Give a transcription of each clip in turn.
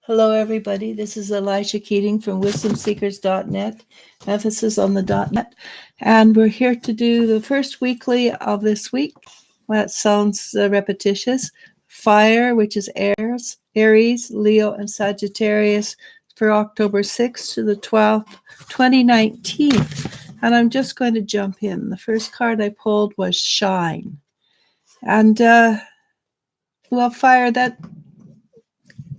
Hello, everybody. This is Eliz-sha from wisdomseekers.net, emphasis on the .net, and we're here to do the first weekly of this week. That sounds repetitious. Fire, which is Aries, Leo, and Sagittarius for October 6th to the 12th, 2019. And I'm just going to jump in. The first card I pulled was Shine. And, fire, that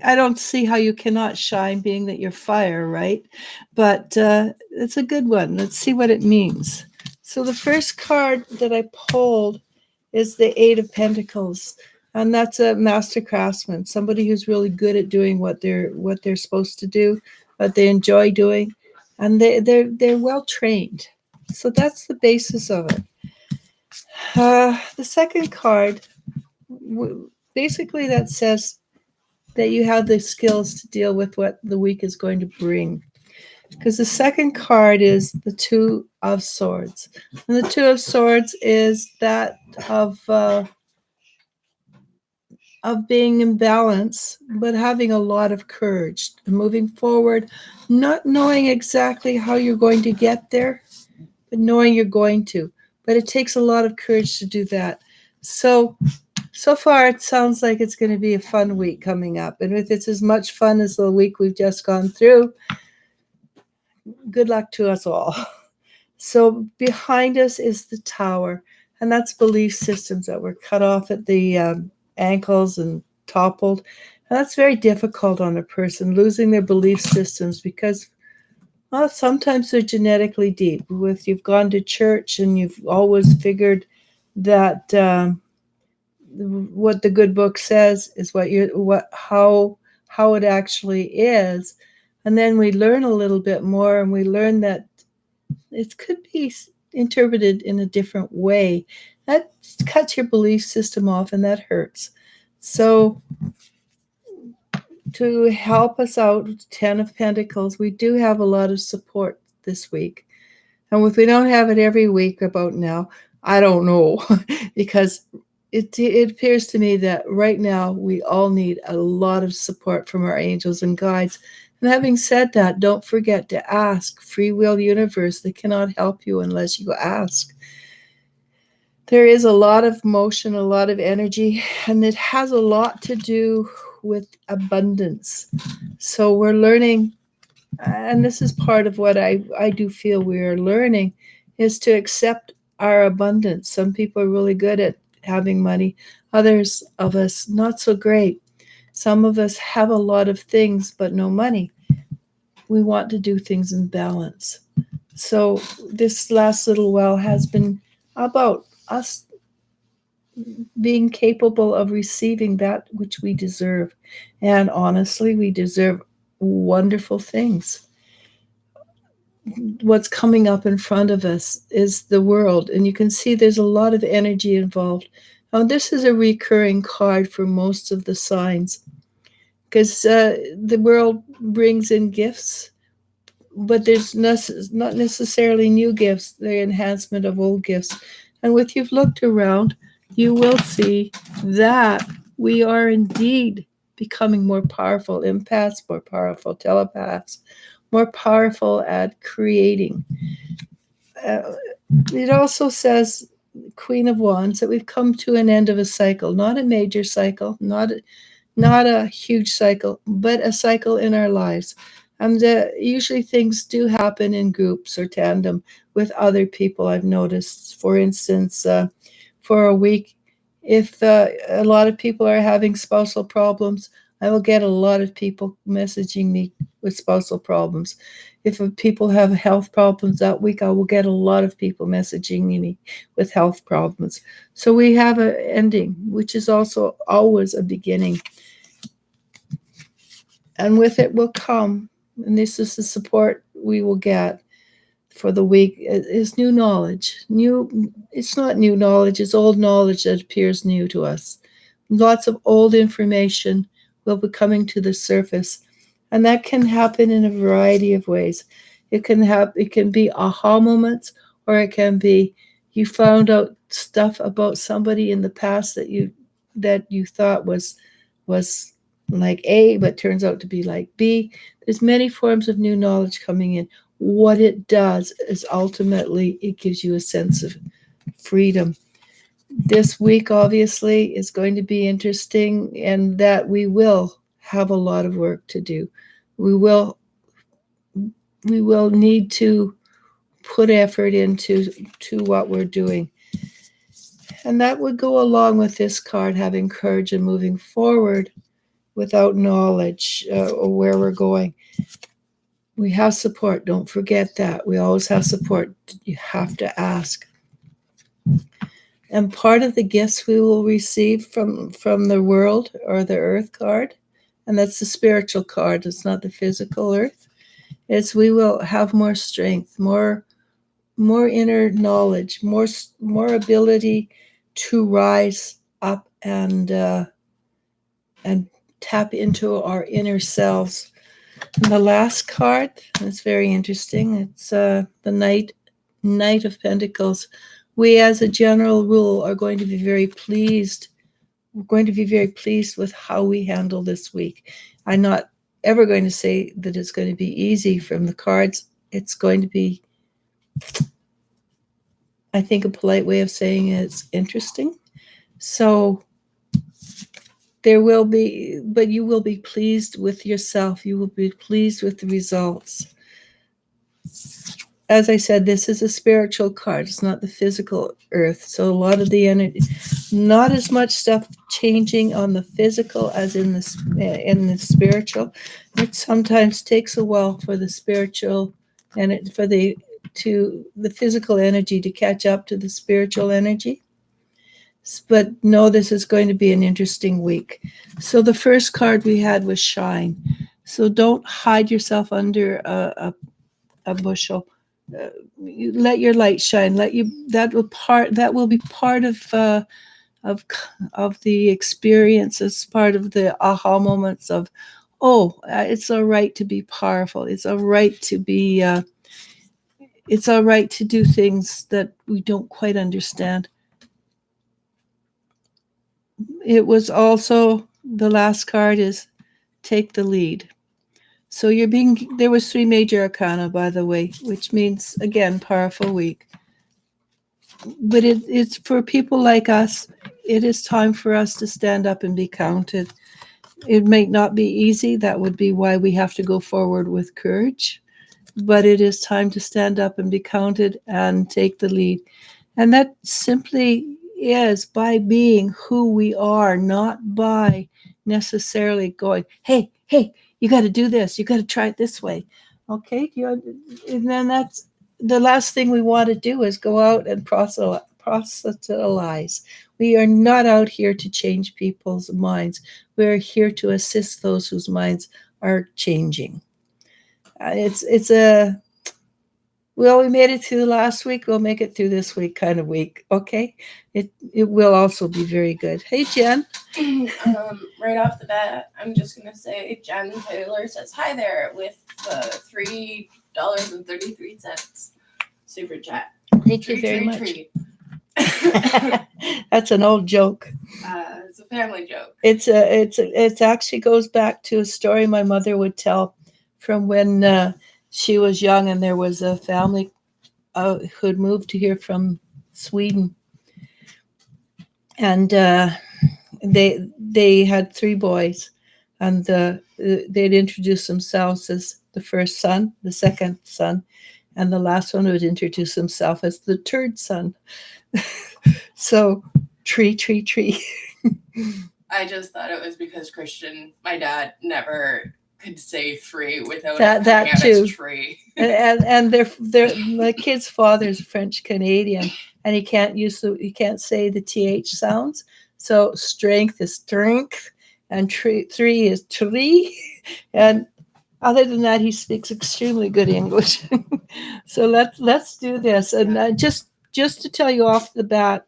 I don't see how you cannot shine, being that you're fire, right? But it's a good one. Let's see what it means. So the first card that I pulled is the Eight of Pentacles, and that's a master craftsman, somebody who's really good at doing what they're supposed to do, what they enjoy doing, and they're well trained. So that's the basis of it. The second card, basically, that says that you have the skills to deal with what the week is going to bring. Because the second card is the Two of Swords. And the Two of Swords is that of being in balance, but having a lot of courage, moving forward, not knowing exactly how you're going to get there, but knowing you're going to. But it takes a lot of courage to do that. So far, it sounds like it's going to be a fun week coming up. And if it's as much fun as the week we've just gone through, good luck to us all. So behind us is the Tower, and that's belief systems that were cut off at the ankles and toppled. And that's very difficult on a person, losing their belief systems, because sometimes they're genetically deep. You've gone to church and you've always figured that what the good book says is how it actually is. And then we learn a little bit more, and we learn that it could be interpreted in a different way. That cuts your belief system off, and that hurts. So to help us out, Ten of Pentacles, we do have a lot of support this week. And if we don't have it every week about now, I don't know, because it appears to me that right now we all need a lot of support from our angels and guides. And having said that, don't forget to ask. Free will universe, they cannot help you unless you ask. There is a lot of motion, a lot of energy, and it has a lot to do with abundance. So we're learning, and this is part of what I do feel we are learning, is to accept our abundance. Some people are really good at having money, others of us not so great. Some of us have a lot of things but no money. We want to do things in balance. So this last little while has been about us being capable of receiving that which we deserve. And honestly, we deserve wonderful things. What's coming up in front of us is the world, and you can see there's a lot of energy involved. Now, this is a recurring card for most of the signs, because the world brings in gifts, but there's not necessarily new gifts. They're enhancement of old gifts. And if you've looked around, you will see that we are indeed becoming more powerful empaths, more powerful telepaths, more powerful at creating. It also says, Queen of Wands, that we've come to an end of a cycle, not a major cycle, not a huge cycle, but a cycle in our lives. And usually things do happen in groups or tandem with other people, I've noticed. For instance, for a week, if a lot of people are having spousal problems, I will get a lot of people messaging me with spousal problems. If people have health problems that week, I will get a lot of people messaging me with health problems. So we have an ending, which is also always a beginning. And with it will come, and this is the support we will get for the week, is new knowledge. It's not new knowledge, it's old knowledge that appears new to us. Lots of old information will be coming to the surface, and that can happen in a variety of ways. It can be aha moments, or it can be you found out stuff about somebody in the past that you thought was like A, but turns out to be like B. There's many forms of new knowledge coming in. What it does is ultimately it gives you a sense of freedom. This week, obviously, is going to be interesting, and that we will have a lot of work to do. We will need to put effort into what we're doing. And that would go along with this card, having courage and moving forward without knowledge or where we're going. We have support. Don't forget that. We always have support. You have to ask. And part of the gifts we will receive from the world or the earth card, and that's the spiritual card, it's not the physical earth, is we will have more strength, more inner knowledge, more ability to rise up and tap into our inner selves. And the last card, that's very interesting. It's the Knight of Pentacles. We, as a general rule, are going to be very pleased. We're going to be very pleased with how we handle this week. I'm not ever going to say that it's going to be easy from the cards. It's going to be, I think, a polite way of saying it's interesting. So there will be, but you will be pleased with yourself. You will be pleased with the results. As I said, this is a spiritual card. It's not the physical earth. So a lot of the energy, not as much stuff changing on the physical as in the spiritual. It sometimes takes a while for the spiritual and for the physical energy to catch up to the spiritual energy. But no, this is going to be an interesting week. So the first card we had was Shine. So don't hide yourself under a bushel. Let your light shine. That will be part of the experience, as part of the aha moments of, it's all right to be powerful. It's all right to be. It's all right to do things that we don't quite understand. It was also, the last card is Take the Lead. So there was 3 major arcana, by the way, which means, again, powerful week. But it's for people like us, it is time for us to stand up and be counted. It may not be easy. That would be why we have to go forward with courage. But it is time to stand up and be counted and take the lead. And that simply is by being who we are, not by necessarily going, hey, you got to do this. You got to try it this way. Okay. And then that's the last thing we want to do, is go out and proselytize. We are not out here to change people's minds. We're here to assist those whose minds are changing. We made it through last week. We'll make it through this week kind of week. Okay. It will also be very good. Hey, Jen. Right off the bat, I'm just going to say Jen Taylor says hi there with $3.33 super chat. Thank you very much. That's an old joke. It's a family joke. It actually goes back to a story my mother would tell from when she was young, and there was a family who'd moved here from Sweden, and they had 3 boys, and they'd introduce themselves as the first son, the second son, and the last one would introduce himself as the third son. So, tree. I just thought it was because my dad, never could say free without that too. Tree. and my kid's father's French Canadian, and he can't say the th sounds. So strength is strength, and three is tree, and other than that, he speaks extremely good English. So let's do this, and just to tell you off the bat,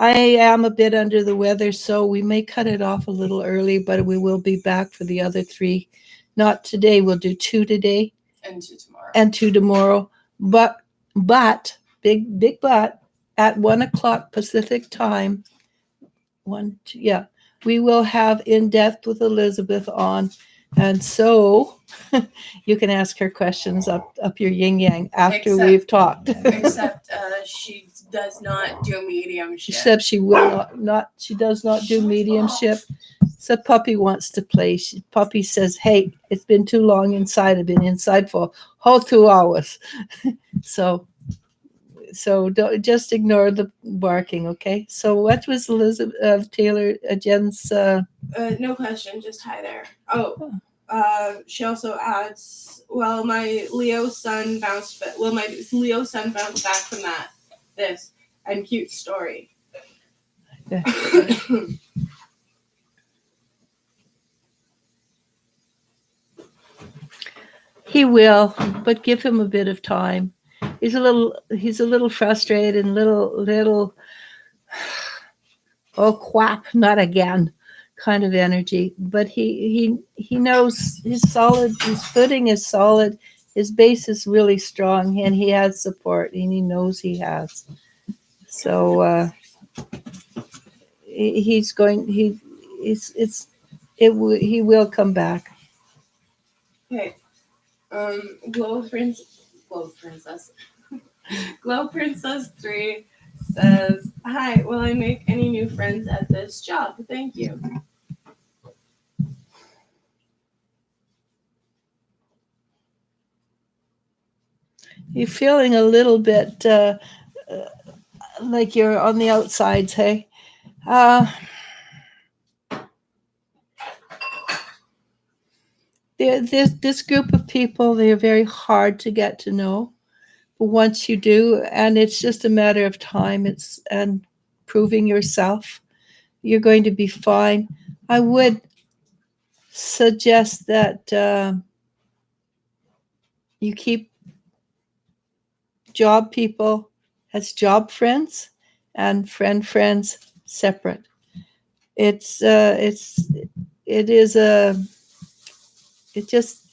I am a bit under the weather, so we may cut it off a little early, but we will be back for the other 3. Not today. We'll do 2 today. And 2 tomorrow. But, big but, at 1:00 Pacific time, we will have In Depth with Elizabeth on. And so you can ask her questions up your yin yang after we've talked. Except she does not do mediumship. Except she will not. She does not do mediumship. So Puppy wants to play. Puppy says, "Hey, it's been too long inside. I've been inside for whole 2 hours." So don't, just ignore the barking, okay? So what was Elizabeth Taylor Jen's? No question, just hi there. Oh, she also adds, well, my Leo sun bounced back. Well, my Leo sun bounced back from that. This and cute story. Yeah. He will, but give him a bit of time. He's a little frustrated and little oh quack, not again kind of energy. But he knows he's solid, his footing is solid, his base is really strong, and he has support, and he knows he has. So he's going he will come back. Okay. Glow Princess. Glow Princess 3 says, "Hi, will I make any new friends at this job? Thank you." You're feeling a little bit like you're on the outsides, hey? This group of people, they're very hard to get to know. But once you do, and it's just a matter of time, and proving yourself, you're going to be fine. I would suggest that you keep job people as job friends and friends separate. It just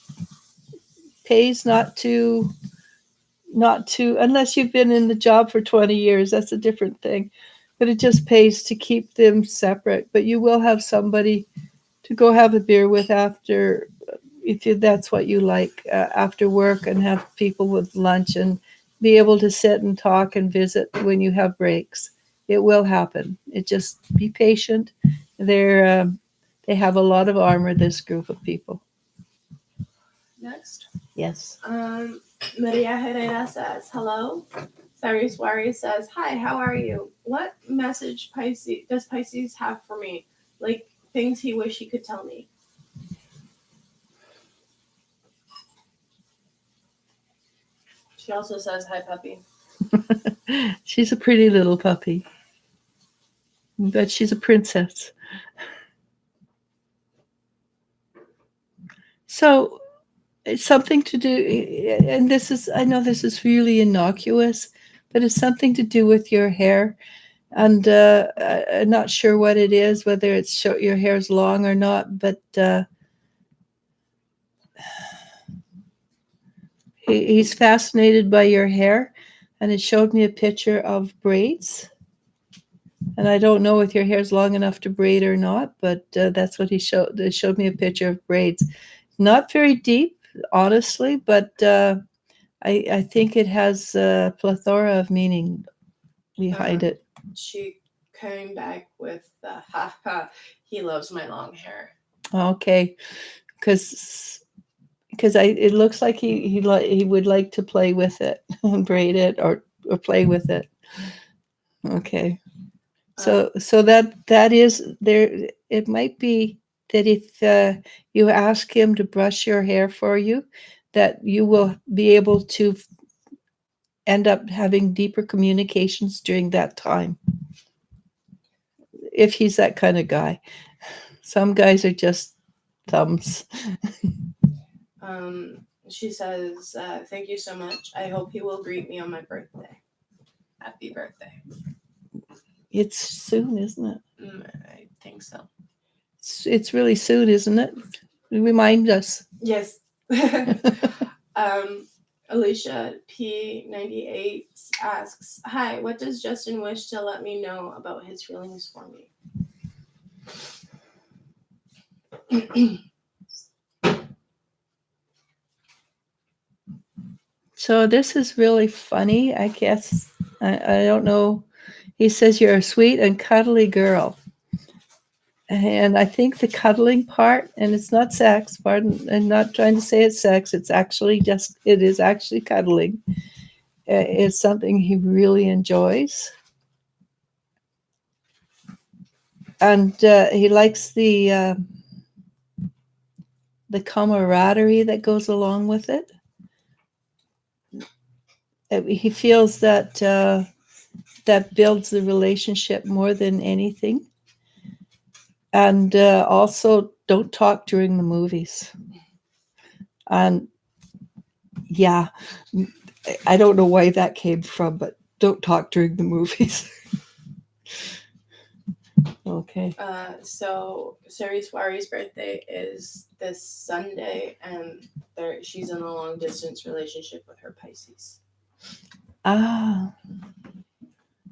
pays not to unless you've been in the job for 20 years. That's a different thing, but it just pays to keep them separate. But you will have somebody to go have a beer with after, that's what you like, after work, and have people with lunch and be able to sit and talk and visit when you have breaks. It will happen. It just be patient. They have a lot of armor, this group of people. Next. Yes. Maria Herrera says, "Hello." Cyrus Wari says, "Hi, how are you? What message does Pisces have for me? Like things he wish he could tell me." She also says, "Hi, puppy." She's a pretty little puppy, but she's a princess. So it's something to do, and I know this is really innocuous, but it's something to do with your hair. And I'm not sure what it is, whether it's your hair's long or not, but he's fascinated by your hair, and it showed me a picture of braids. And I don't know if your hair's long enough to braid or not, but that's what he showed. They showed me a picture of braids. Not very deep, honestly, but I think it has a plethora of meaning behind it. She came back with the he loves my long hair. Okay, because it looks like he would like to play with it, braid it, or play with it. Okay, so that is there. It might be that if you ask him to brush your hair for you, that you will be able to end up having deeper communications during that time. If he's that kind of guy. Some guys are just thumbs. She says, "Thank you so much. I hope he will greet me on my birthday. Happy birthday." It's soon, isn't it? I think so. It's really soon, isn't it? Remind us. Yes. Alicia P98 asks, "Hi, what does Justin wish to let me know about his feelings for me?" So this is really funny, I guess. I don't know. He says you're a sweet and cuddly girl. And I think the cuddling part, and it's not sex, pardon, I'm not trying to say it's sex, it is actually cuddling. It's something he really enjoys. And he likes the camaraderie that goes along with it. He feels that that builds the relationship more than anything. And also, don't talk during the movies. And yeah, I don't know why that came from, but don't talk during the movies. Okay. So Sariswari's birthday is this Sunday, and she's in a long distance relationship with her Pisces. Ah,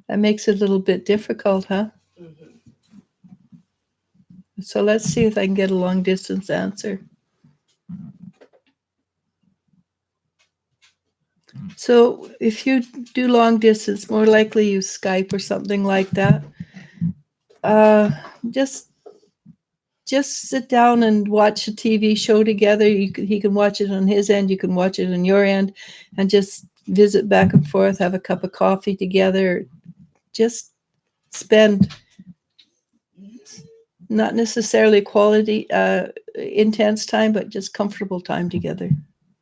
that makes it a little bit difficult, huh? Mm-hmm. So let's see if I can get a long distance answer. So if you do long distance, more likely use Skype or something like that. Just sit down and watch a TV show together. He can watch it on his end, you can watch it on your end, and just visit back and forth, have a cup of coffee together. Just spend not necessarily quality, intense time, but just comfortable time together.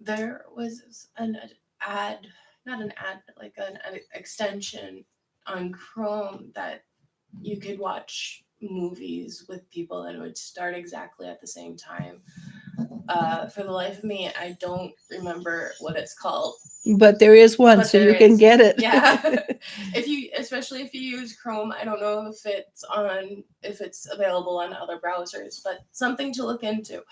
There was an ad, not an ad, but like an extension on Chrome that you could watch movies with people and it would start exactly at the same time. For the life of me, I don't remember what it's called. But there is one, but so you can get it. Yeah. Especially if you use Chrome, I don't know if it's available on other browsers, but something to look into.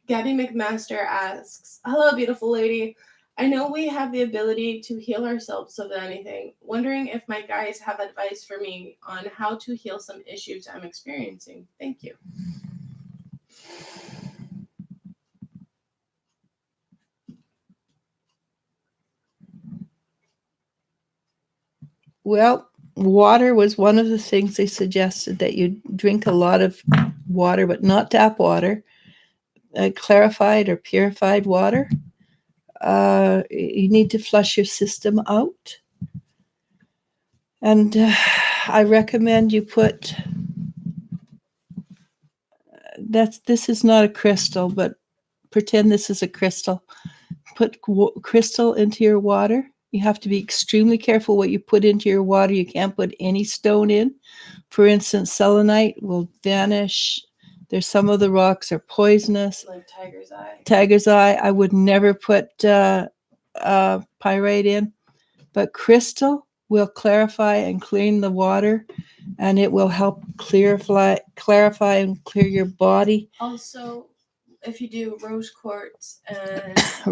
Gabby McMaster asks, "Hello, beautiful lady. I know we have the ability to heal ourselves of anything. Wondering if my guys have advice for me on how to heal some issues I'm experiencing. Thank you." Well, water was one of the things they suggested, that you drink a lot of water, but not tap water, clarified or purified water. You need to flush your system out. And I recommend you put, this is not a crystal, but pretend this is a crystal. Put crystal into your water. You have to be extremely careful what you put into your water. You can't put any stone in. For instance, selenite will vanish. There's some of the rocks are poisonous. Like tiger's eye. Tiger's eye. I would never put pyrite in. But crystal will clarify and clean the water, and it will help clarify and clear your body. Also, if you do rose quartz and amethyst.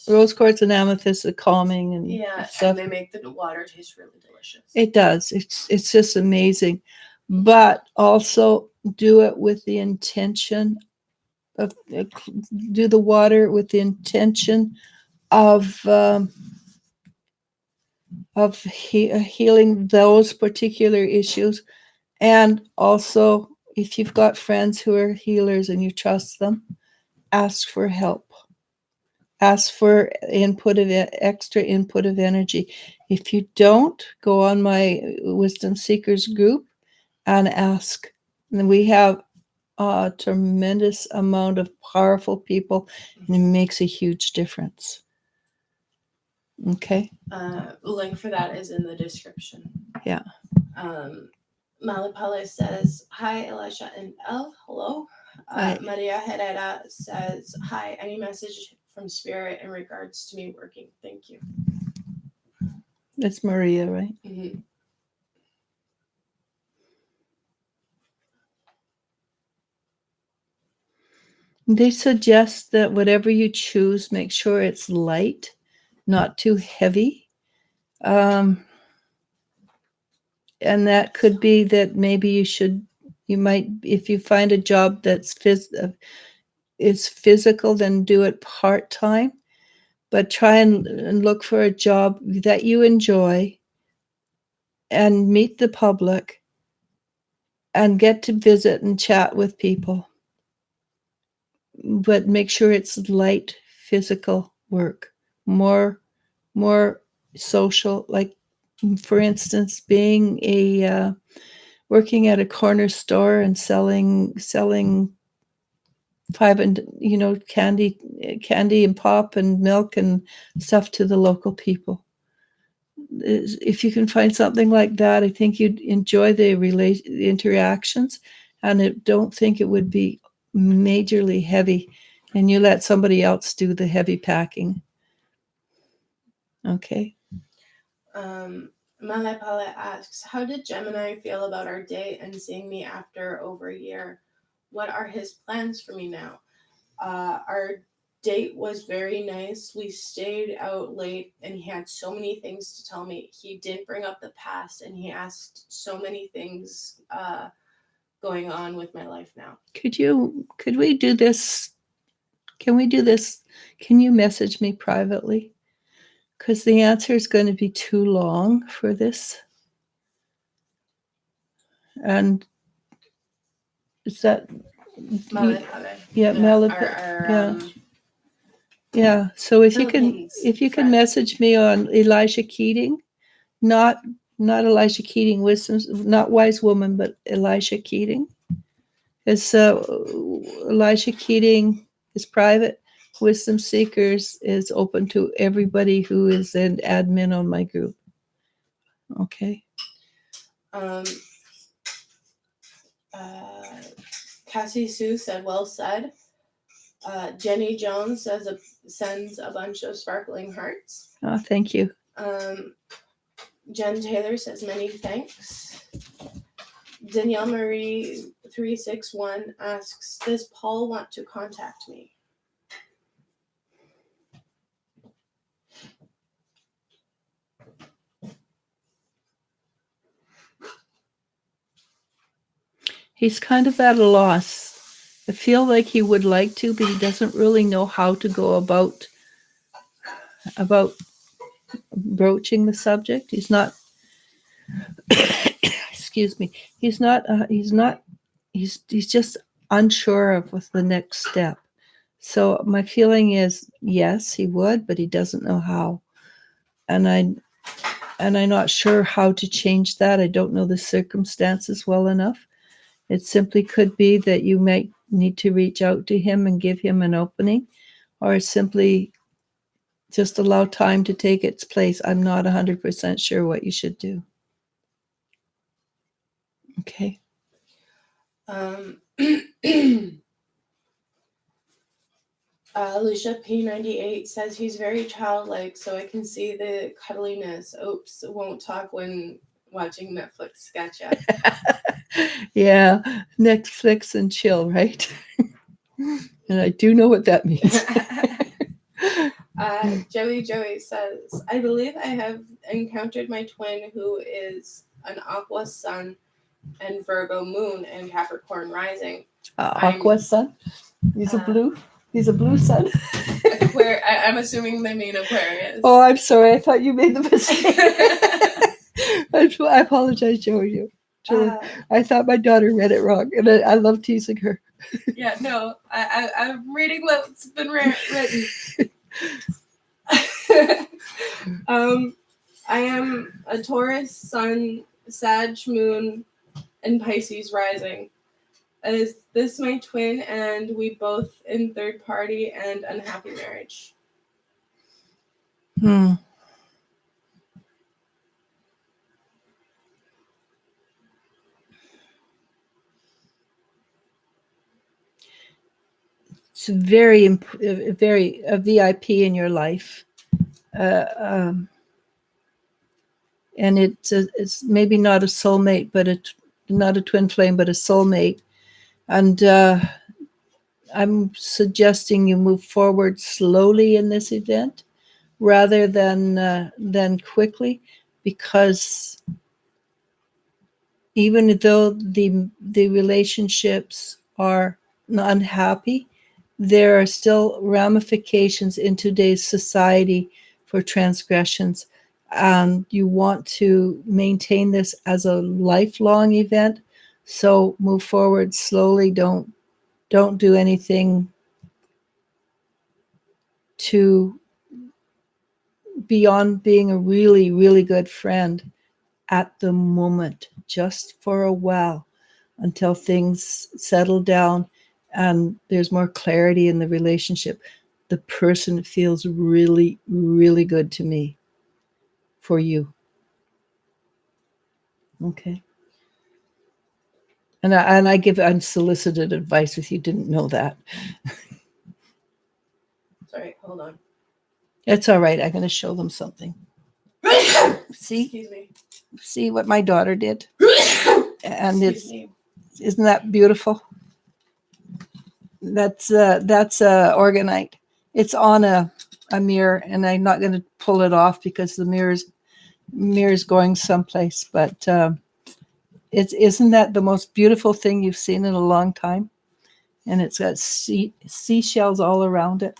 Rose quartz and amethyst are calming and stuff. And they make the water taste really delicious. It does. It's just amazing. But also do it with the intention of do the water with the intention of healing those particular issues. And also, if you've got friends who are healers and you trust them, ask for help. Ask for extra input of energy. If you don't, go on my Wisdom Seekers group and ask. And we have a tremendous amount of powerful people, and it makes a huge difference. Okay. Link for that is in the description. Yeah. Malipale says, "Hi, Eliz-sha and Elle. Hello." Maria Herrera says, "Hi, any message from Spirit in regards to me working? Thank you." That's Maria, right? Mm-hmm. They suggest that whatever you choose, make sure it's light, not too heavy. And that could be that maybe you should, You might, if you find a job that's is physical, then do it part-time, but try and look for a job that you enjoy and meet the public and get to visit and chat with people. But make sure it's light physical work, more social, like for instance, being a working at a corner store and selling candy and pop and milk and stuff to the local people. If you can find something like that, I think you'd enjoy the interactions, and I don't think it would be majorly heavy, and you let somebody else do the heavy packing. Okay. Malepale asks, how did Gemini feel about our date and seeing me after over a year? What are his plans for me now? Our date was very nice. We stayed out late and he had so many things to tell me. He didn't bring up the past and he asked so many things going on with my life now. Could we do this? Can we do this? Can you message me privately? Because the answer is going to be too long for this. And is that Malepale? Yeah, Malepale. Yeah. So if you can message me on Eliz-sha Keating, not Eliz-sha Keating, Wisdom's, not Wise Woman, but Eliz-sha Keating. It's Eliz-sha Keating is private. Wisdom Seekers is open to everybody who is an admin on my group. Okay. Cassie Sue said, well said. Jenny Jones sends a bunch of sparkling hearts. Oh, thank you. Jen Taylor says, many thanks. Danielle Marie 361 asks, does Paul want to contact me? He's kind of at a loss. I feel like he would like to, but he doesn't really know how to go about broaching the subject. He's not excuse me. He's just unsure of the next step. So my feeling is yes, he would, but he doesn't know how. And I'm not sure how to change that. I don't know the circumstances well enough. It simply could be that you might need to reach out to him and give him an opening, or simply just allow time to take its place. I'm not 100% sure what you should do. Okay. Alicia P98 says he's very childlike, so I can see the cuddliness. Oops, won't talk when watching Netflix. Gotcha. Yeah, Netflix and chill, right? And I do know what that means. Joey says, I believe I have encountered my twin who is an Aqua Sun and Virgo Moon and Capricorn Rising. Aqua Sun? He's a blue sun? I'm assuming they mean Aquarius. Oh, I'm sorry. I thought you made the mistake. I apologize, Joey. I thought my daughter read it wrong, and I love teasing her. Yeah, no, I'm reading what's been written. I am a Taurus Sun, Sag Moon, and Pisces Rising. Is this my twin, and we both in third party and unhappy marriage? It's very a VIP in your life, and it's maybe not a soulmate, but not a twin flame, but a soulmate. And I'm suggesting you move forward slowly in this event rather than quickly, because even though the relationships are unhappy, there are still ramifications in today's society for transgressions. And you want to maintain this as a lifelong event. So move forward slowly. Don't do anything to beyond being a really, really good friend at the moment, just for a while, until things settle down and there's more clarity in the relationship. The person feels really, really good to me for you. Okay. And I give unsolicited advice if you didn't know that. Sorry, hold on. It's all right. I'm going to show them something. See? Excuse me. See what my daughter did? And Excuse me. Isn't that beautiful? That's organite. It's on a mirror, and I'm not going to pull it off because the mirror's going someplace. But isn't that the most beautiful thing you've seen in a long time? And it's got seashells all around it.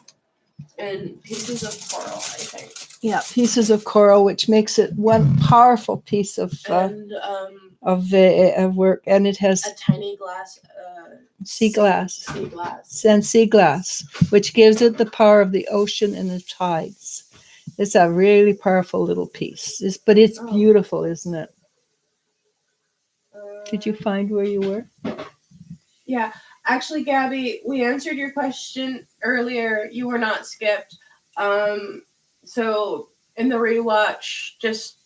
And pieces of coral, I think. Yeah, pieces of coral, which makes it one powerful piece of work. And it has a tiny glass. Sea glass. Sea glass. And sea glass, which gives it the power of the ocean and the tides. It's a really powerful little piece. But it's beautiful, isn't it? Did you find where you were? Yeah. Actually, Gabby, we answered your question earlier. You were not skipped. So in the rewatch, just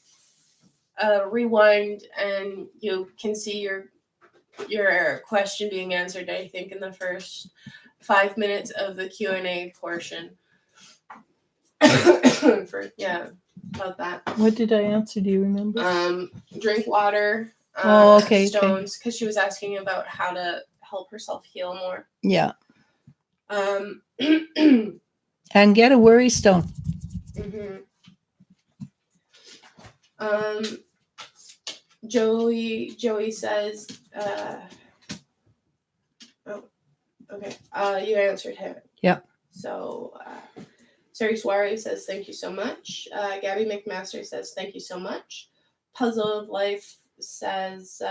rewind and you can see your question being answered, I think, in the first 5 minutes of the Q&A portion. About that. What did I answer? Do you remember? Drink water. Stones, because she was asking about how to help herself heal more. Yeah. And get a worry stone. Mm-hmm. Joey says, okay. You answered him. Yeah. So, Sariswari says, thank you so much. Gabby McMaster says, thank you so much. Puzzle of Life says,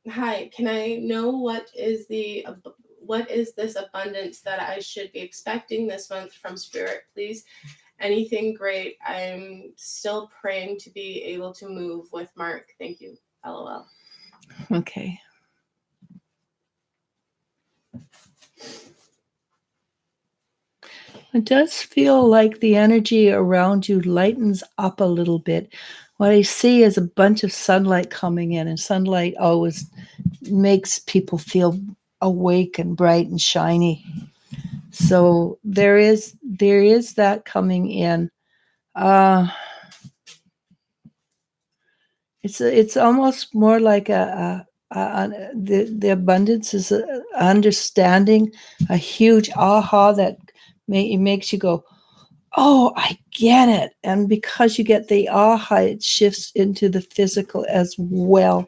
hi, can I know what is this abundance that I should be expecting this month from Spirit, please? Anything great. I'm still praying to be able to move with Mark. Thank you. LOL. Okay. It does feel like the energy around you lightens up a little bit. What I see is a bunch of sunlight coming in, and sunlight always makes people feel awake and bright and shiny. So there is that coming in. It's almost more like the abundance is a understanding, a huge aha that makes you go, oh, I get it. And because you get the aha, it shifts into the physical as well.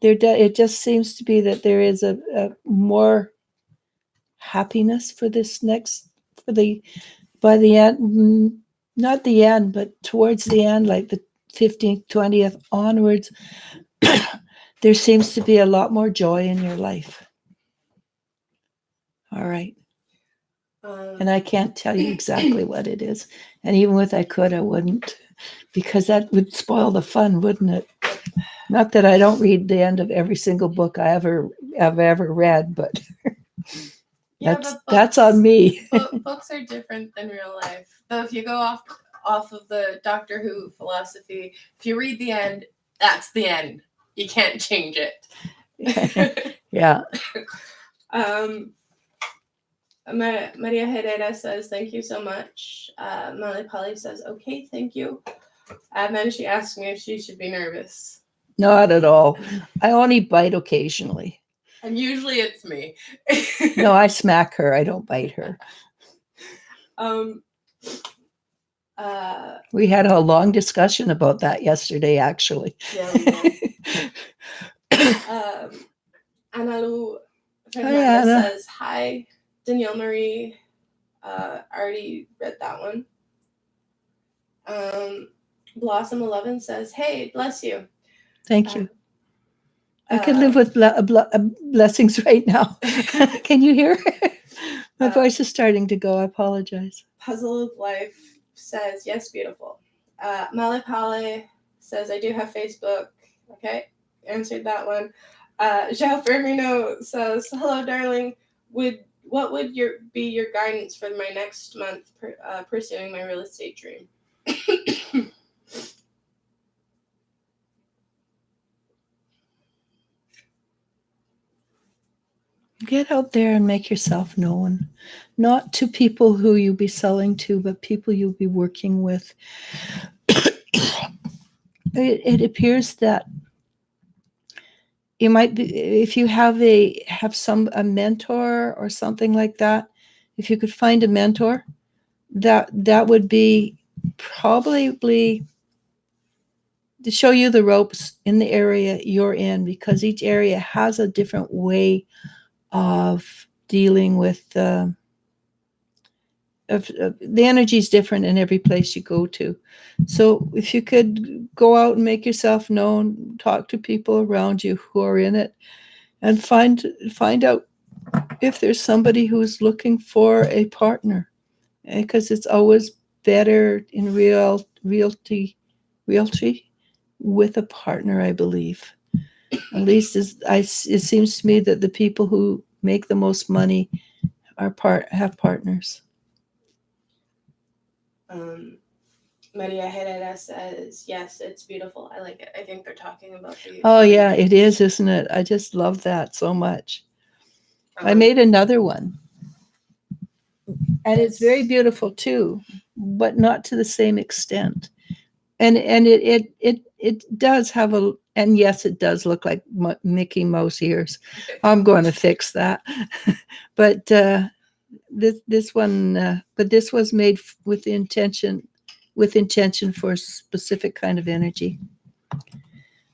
It just seems to be that there is a more happiness for this by the end, not the end, but towards the end, like the 15th, 20th onwards, there seems to be a lot more joy in your life. All right. And I can't tell you exactly what it is. And even if I could, I wouldn't, because that would spoil the fun, wouldn't it? Not that I don't read the end of every single book I've ever read, but that's on me. Books are different than real life. So if you go off of the Doctor Who philosophy, if you read the end, that's the end. You can't change it. Yeah. Maria Herrera says, thank you so much. Molly Polly says, okay, thank you. And then she asked me if she should be nervous. Not at all. I only bite occasionally. And usually it's me. No, I smack her. I don't bite her. We had a long discussion about that yesterday, actually. Yeah, we did. Analu Fernandez Anna. says, hi. Danielle Marie, already read that one. Blossom 11 says, hey, bless you. Thank you. I could live with blessings right now. Can you hear? My voice is starting to go. I apologize. Puzzle of Life says, yes, beautiful. Malipale says, I do have Facebook. Okay, answered that one. João Firmino says, hello, darling. What would be your guidance for my next month pursuing my real estate dream? Get out there and make yourself known, not to people who you'll be selling to, but people you'll be working with. It appears that you might be, if you have a mentor or something like that, if you could find a mentor, that would be probably to show you the ropes in the area you're in, because each area has a different way of dealing with the energy is different in every place you go to. So if you could go out and make yourself known, talk to people around you who are in it, and find out if there's somebody who's looking for a partner, because it's always better in realty with a partner, I believe. At least it seems to me that the people who make the most money have partners. Maria Herrera says, yes, it's beautiful. I like it. I think they're talking about the... Oh, yeah, it is, isn't it? I just love that so much. I made another one. And it's very beautiful, too, but not to the same extent. And it does have and yes, it does look like Mickey Mouse ears. I'm going to fix that. But this one, but this was made with intention for a specific kind of energy.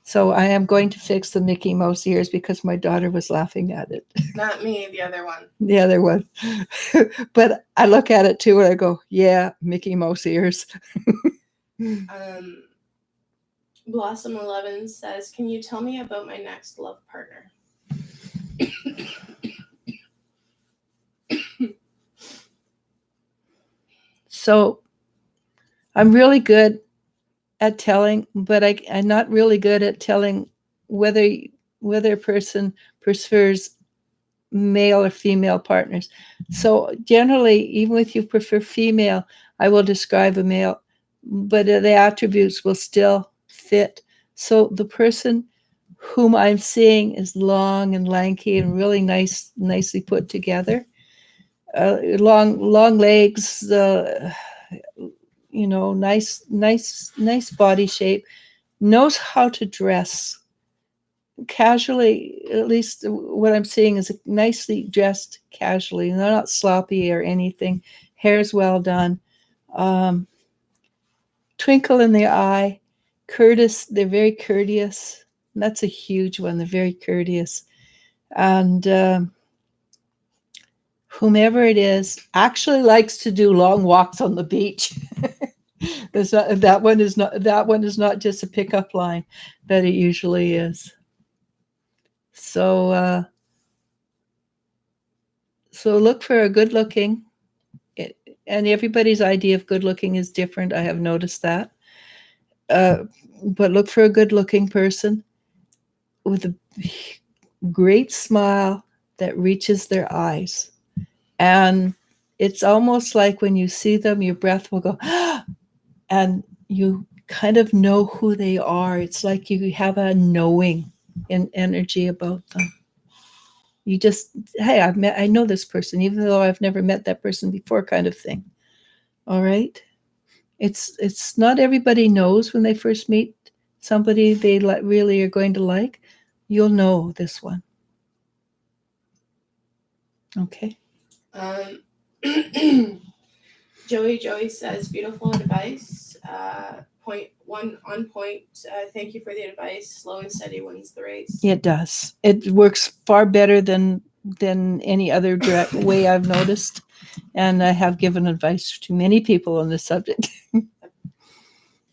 So I am going to fix the Mickey Mouse ears because my daughter was laughing at it. Not me, the other one. The other one. But I look at it too and I go, yeah, Mickey Mouse ears. Blossom 11 says, can you tell me about my next love partner? So I'm really good at telling, but I'm not really good at telling whether a person prefers male or female partners. So generally, even if you prefer female, I will describe a male, but the attributes will still fit. So the person whom I'm seeing is long and lanky and really nicely put together. Long legs, nice body shape, knows how to dress casually. At least what I'm seeing is nicely dressed casually. They're not sloppy or anything. Hair's well done. Twinkle in the eye. They're very courteous. And that's a huge one. They're very courteous. And whomever it is actually likes to do long walks on the beach. That one is not just a pickup line that it usually is. So look for a good looking, and everybody's idea of good looking is different. I have noticed that. But look for a good looking person with a great smile that reaches their eyes. And it's almost like when you see them, your breath will go, and you kind of know who they are. It's like you have a knowing in energy about them. You just, hey, I know this person, even though I've never met that person before, kind of thing. All right. It's not everybody knows when they first meet somebody they really are going to like. You'll know this one. Okay. Joey says, beautiful advice. Point one on point. Thank you for the advice. Slow and steady wins the race. It does. It works far better than any other direct way I've noticed. And I have given advice to many people on this subject.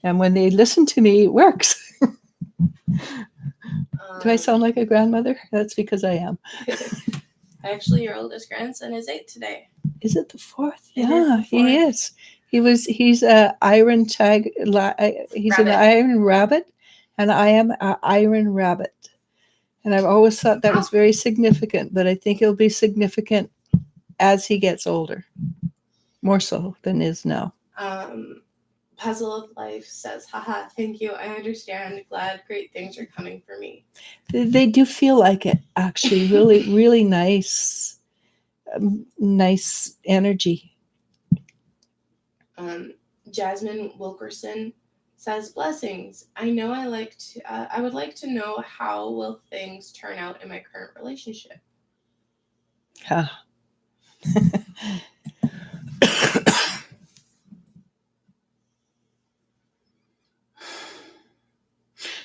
And when they listen to me, it works. Do I sound like a grandmother? That's because I am. Actually, your oldest grandson is 8 today. Is it the 4th? It is Yeah, the he 4th. is. He's a iron tag. He's an Rabbit. iron rabbit, and I am an iron rabbit. And I've always thought that was very significant, but I think it'll be significant as he gets older, more so than is now. Puzzle of Life says, haha, thank you. I understand. Glad great things are coming for me. They do feel like it, actually. Really, really nice, nice energy. Jasmine Wilkerson says, blessings. I know I would like to know how will things turn out in my current relationship. Huh.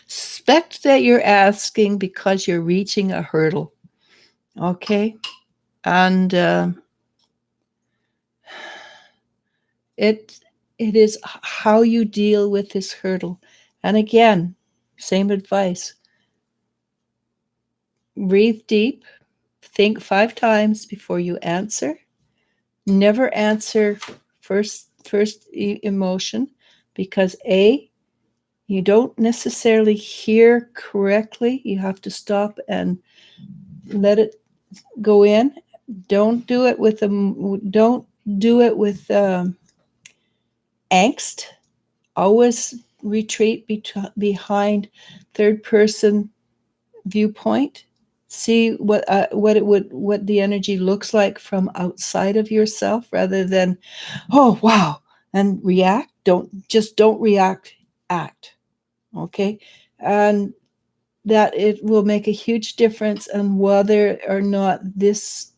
Expect that you're asking because you're reaching a hurdle. Okay? And it is how you deal with this hurdle. And again, same advice. Breathe deep. Think 5 times before you answer. Never answer first emotion, because you don't necessarily hear correctly. You have to stop and let it go in. Don't do it with angst. Always retreat behind third person viewpoint. See what the energy looks like from outside of yourself, rather than, oh wow, and react. Don't react, act. Okay? And that it will make a huge difference on whether or not this,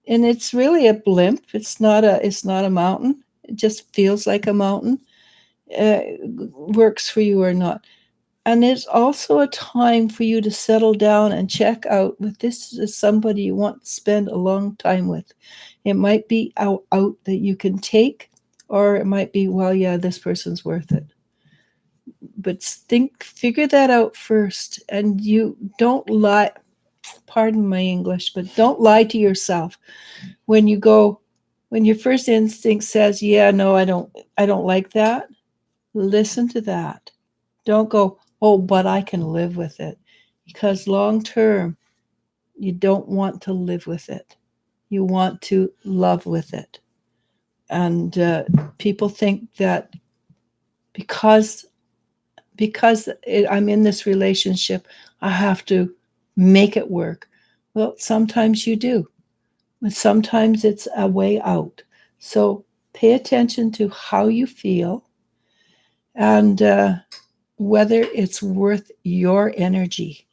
and it's really a blimp. It's not a mountain. It just feels like a mountain. Works for you or not. And it's also a time for you to settle down and check out if this is somebody you want to spend a long time with. It might be out that you can take, or it might be, well, yeah, this person's worth it. But figure that out first. And you don't lie, pardon my English, but don't lie to yourself. When your first instinct says, yeah, no, I don't like that, listen to that. Don't go, oh, but I can live with it. Because long term, you don't want to live with it. You want to love with it. And people think that because I'm in this relationship, I have to make it work. Well, sometimes you do. But sometimes it's a way out. So pay attention to how you feel and whether it's worth your energy.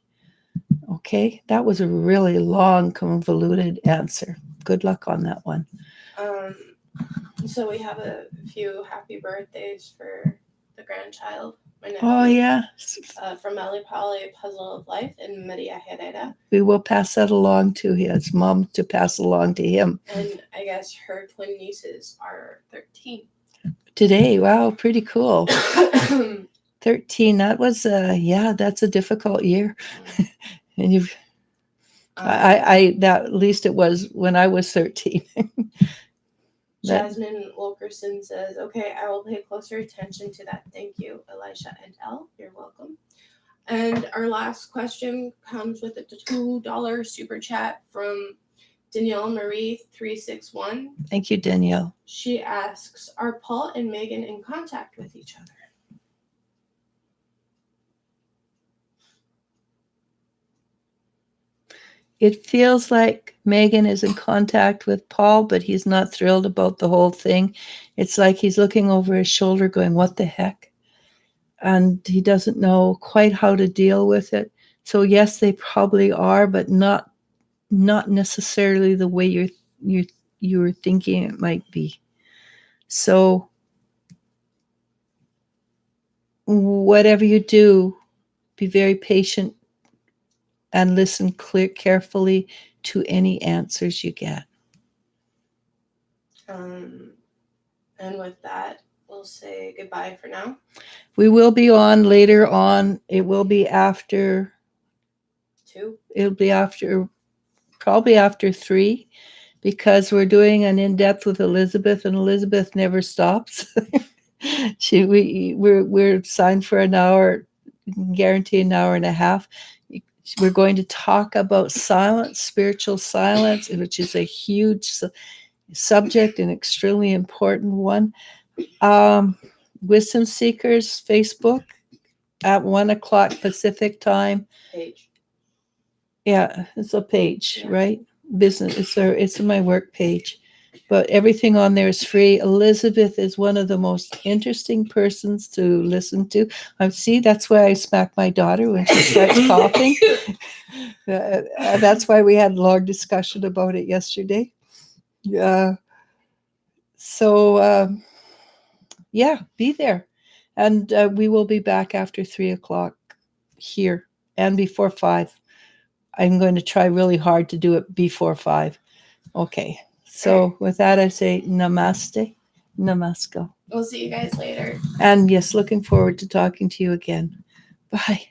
Okay, that was a really long, convoluted answer. Good luck on that one. So we have a few happy birthdays for the grandchild. Oh, yeah. From Ellie Polly, Puzzle of Life, and Maria Herrera. We will pass that along to his mom to pass along to him. And I guess her twin nieces are 13. Today, wow, pretty cool. 13, that was, that's a difficult year. And you've, at least it was when I was 13. Jasmine Wilkerson says, okay, I will pay closer attention to that. Thank you, Eliz-sha and Elle. You're welcome. And our last question comes with a $2 super chat from Danielle Marie 361. Thank you, Danielle. She asks, are Paul and Megan in contact with each other? It feels like Megan is in contact with Paul, but he's not thrilled about the whole thing. It's like he's looking over his shoulder going, what the heck? And he doesn't know quite how to deal with it. So yes, they probably are, but not necessarily the way you're thinking it might be. So whatever you do, be very patient and listen carefully to any answers you get. And with that, we'll say goodbye for now. We will be on later on. It will be after 2. It'll be probably after 3, because we're doing an in-depth with Elizabeth, and Elizabeth never stops. We're signed for an hour, guarantee an hour and a half. We're going to talk about silence, spiritual silence, which is a huge subject, an extremely important one. Wisdom Seekers Facebook at 1:00 Pacific time. Page. Yeah, it's a page, right? Business. It's my work page, but everything on there is free. Elizabeth is one of the most interesting persons to listen to. See, that's why I smack my daughter when she starts coughing. That's why we had a long discussion about it yesterday. So be there, and we will be back after 3:00 here and before 5. I'm going to try really hard to do it before 5. Okay. So with that, I say namaste, namaskar. We'll see you guys later. And yes, looking forward to talking to you again. Bye.